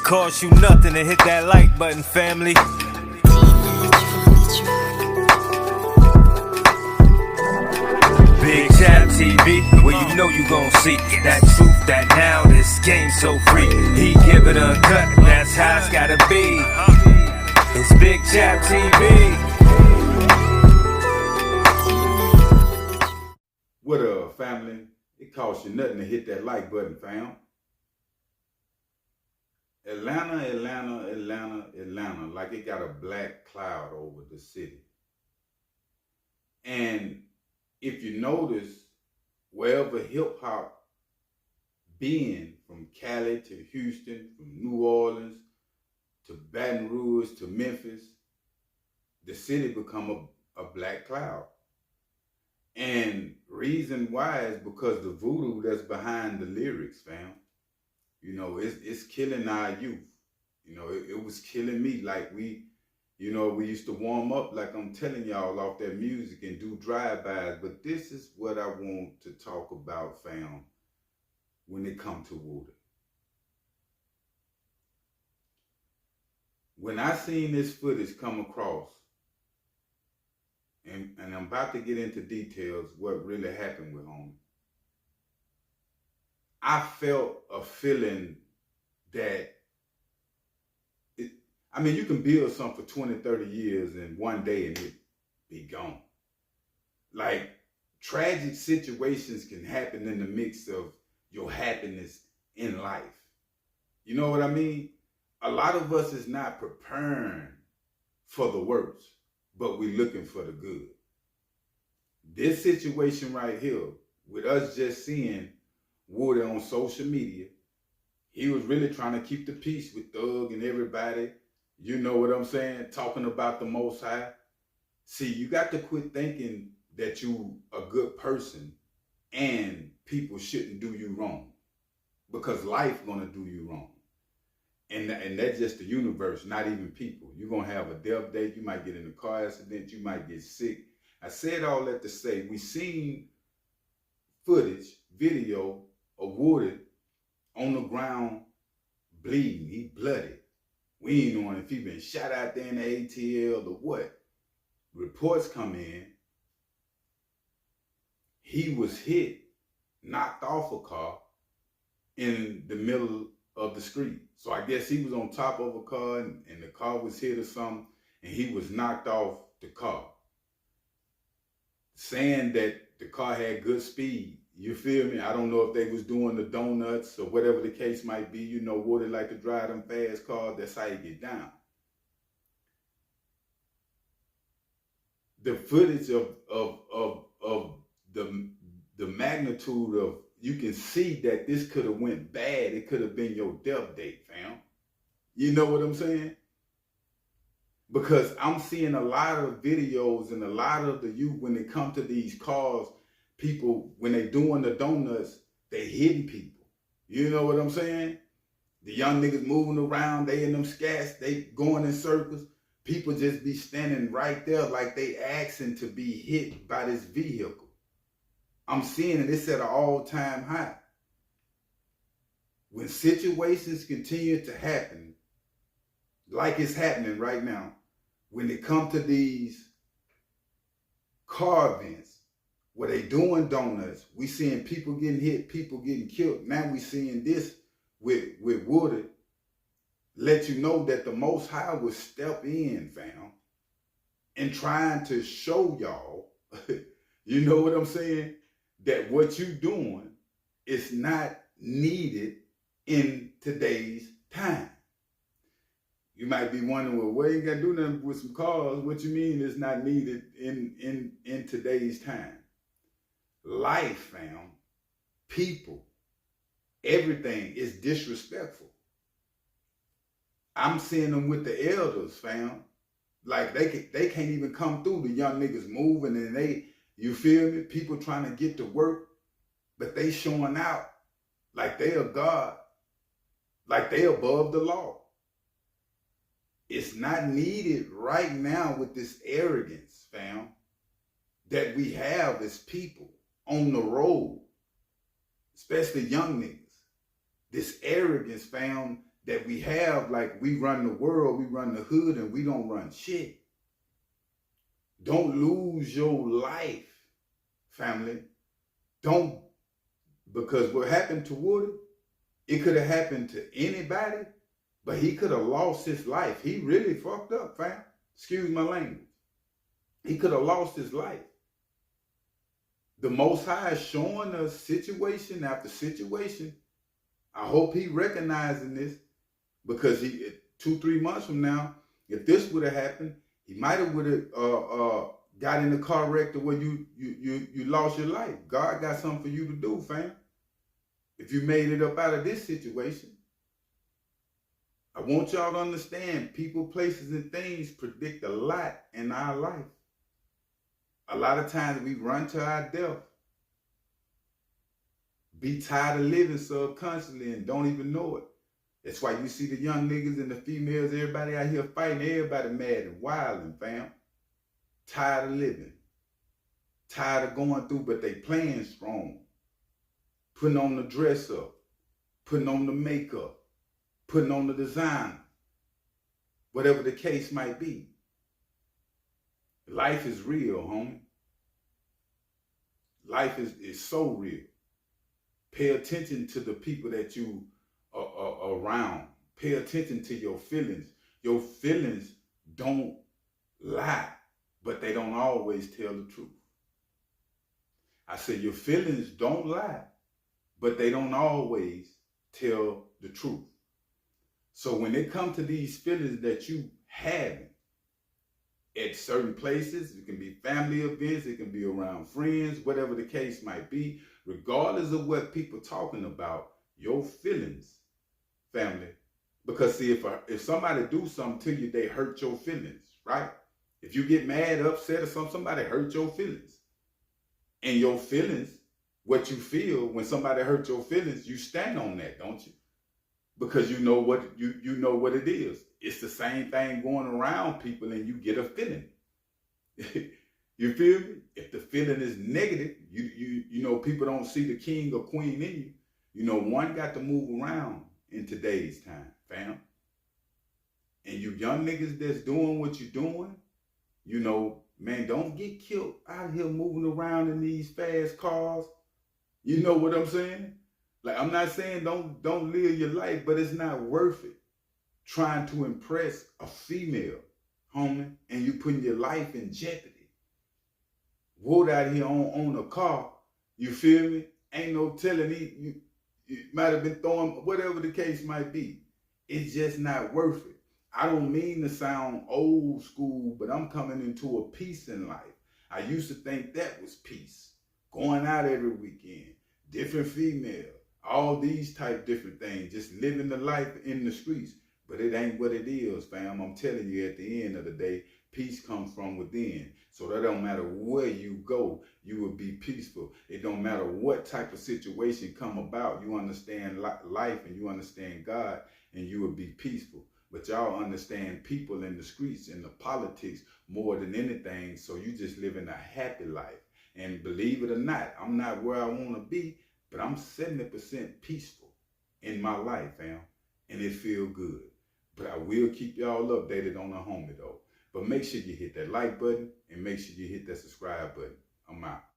It costs you nothing to hit that like button, family. Big Chap TV, where you know you gon' see that truth, that now this game so free. He give it a cut, that's how it's gotta be. It's Big Chap TV. What up, family? It costs you nothing to hit that like button, fam. Atlanta, like it got a black cloud over the city. And if you notice, wherever hip hop been, from Cali to Houston, from New Orleans to Baton Rouge to Memphis, the city become a black cloud. And reason why is because the voodoo that's behind the lyrics, fam. You know, it's killing our youth. You know, it was killing me. Like we used to warm up, like I'm telling y'all, off that music and do drive-bys. But this is what I want to talk about, fam, when it comes to water. When I seen this footage come across, and I'm about to get into details what really happened with homie, I felt a feeling that, you can build something for 20, 30 years and one day and it be gone. Like, tragic situations can happen in the mix of your happiness in life. You know what I mean? A lot of us is not preparing for the worst, but we're looking for the good. This situation right here, with us just seeing Woody on social media, he was really trying to keep the peace with Thug and everybody. You know what I'm saying? Talking about the Most High. See, you got to quit thinking that you a good person and people shouldn't do you wrong, because life gonna do you wrong. And that's just the universe, not even people. You're gonna have a death date. You might get in a car accident. You might get sick. I said all that to say, we seen footage, video of Woody on the ground bleeding. He blooded. We ain't knowing if he been shot out there in the ATL or what. Reports come in. He was hit, knocked off a car in the middle of the street. So I guess he was on top of a car and the car was hit or something, and he was knocked off the car. Saying that the car had good speed. You feel me? I don't know if they was doing the donuts or whatever the case might be. You know, Woody like to drive them fast cars. That's how you get down. The footage of the magnitude of, you can see that this could have went bad. It could have been your death date, fam. You know what I'm saying? Because I'm seeing a lot of videos and a lot of the youth, when it comes to these cars, people, when they doing the donuts, they hitting people. You know what I'm saying? The young niggas moving around, they in them scats, they going in circles. People just be standing right there like they asking to be hit by this vehicle. I'm seeing it, it's at an all-time high. When situations continue to happen, like it's happening right now, when it comes to these car events, where they doing donuts, we seeing people getting hit, people getting killed. Now we seeing this with Woody. Let you know that the Most High will step in, fam, and trying to show y'all, you know what I'm saying, that what you doing is not needed in today's time. You might be wondering, well, why you got to do nothing with some cars? What you mean it's not needed in today's time? Life, fam, people, everything is disrespectful. I'm seeing them with the elders, fam. Like they can't even come through. The young niggas moving and you feel me? People trying to get to work, but they showing out like they are God, like they above the law. It's not needed right now with this arrogance, fam, that we have as people on the road, especially young niggas. This arrogance, fam, that we have, like we run the world, we run the hood, and we don't run shit. Don't lose your life, family. Don't, because what happened to Woody, it could have happened to anybody, but he could have lost his life. He really fucked up, fam. Excuse my language. He could have lost his life. The Most High is showing us situation after situation. I hope he recognizing this, because he 2-3 months from now, if this would have happened, he might have got in a car wreck to where you lost your life. God got something for you to do, fam. If you made it up out of this situation, I want y'all to understand, people, places, and things predict a lot in our life. A lot of times we run to our death, be tired of living subconsciously and don't even know it. That's why you see the young niggas and the females, everybody out here fighting, everybody mad and wilding, fam. Tired of living. Tired of going through, but they playing strong. Putting on the dress up, putting on the makeup, putting on the design, whatever the case might be. Life is real, homie. Life is so real. Pay attention to the people that you are around. Pay attention to your feelings. Your feelings don't lie, but they don't always tell the truth. I said your feelings don't lie, but they don't always tell the truth. So when it comes to these feelings that you have at certain places, it can be family events, it can be around friends, whatever the case might be, regardless of what people talking about, your feelings, family. Because see, if somebody do something to you, they hurt your feelings, right? If you get mad, upset, or somebody hurt your feelings. And your feelings, what you feel when somebody hurt your feelings, you stand on that, don't you? Because you know what you know what it is. It's the same thing going around people, and you get a feeling. You feel me? If the feeling is negative, you know people don't see the king or queen in you. You know, one got to move around in today's time, fam. And you young niggas that's doing what you're doing, you know, man, don't get killed out here moving around in these fast cars. You know what I'm saying? Like, I'm not saying don't live your life, but it's not worth it trying to impress a female, homie, and you putting your life in jeopardy. Wood out here on a car, you feel me? Ain't no telling you might have been throwing, whatever the case might be. It's just not worth it. I don't mean to sound old school, but I'm coming into a peace in life. I used to think that was peace. Going out every weekend, different female, all these type different things, just living the life in the streets. But it ain't what it is, fam. I'm telling you, at the end of the day, peace comes from within. So that don't matter where you go, you will be peaceful. It don't matter what type of situation come about. You understand life and you understand God, and you will be peaceful. But y'all understand people in the streets and the politics more than anything, so you just living a happy life. And believe it or not, I'm not where I want to be, but I'm 70% peaceful in my life, fam. And it feel good. But I will keep y'all updated on the homie, though. But make sure you hit that like button and make sure you hit that subscribe button. I'm out.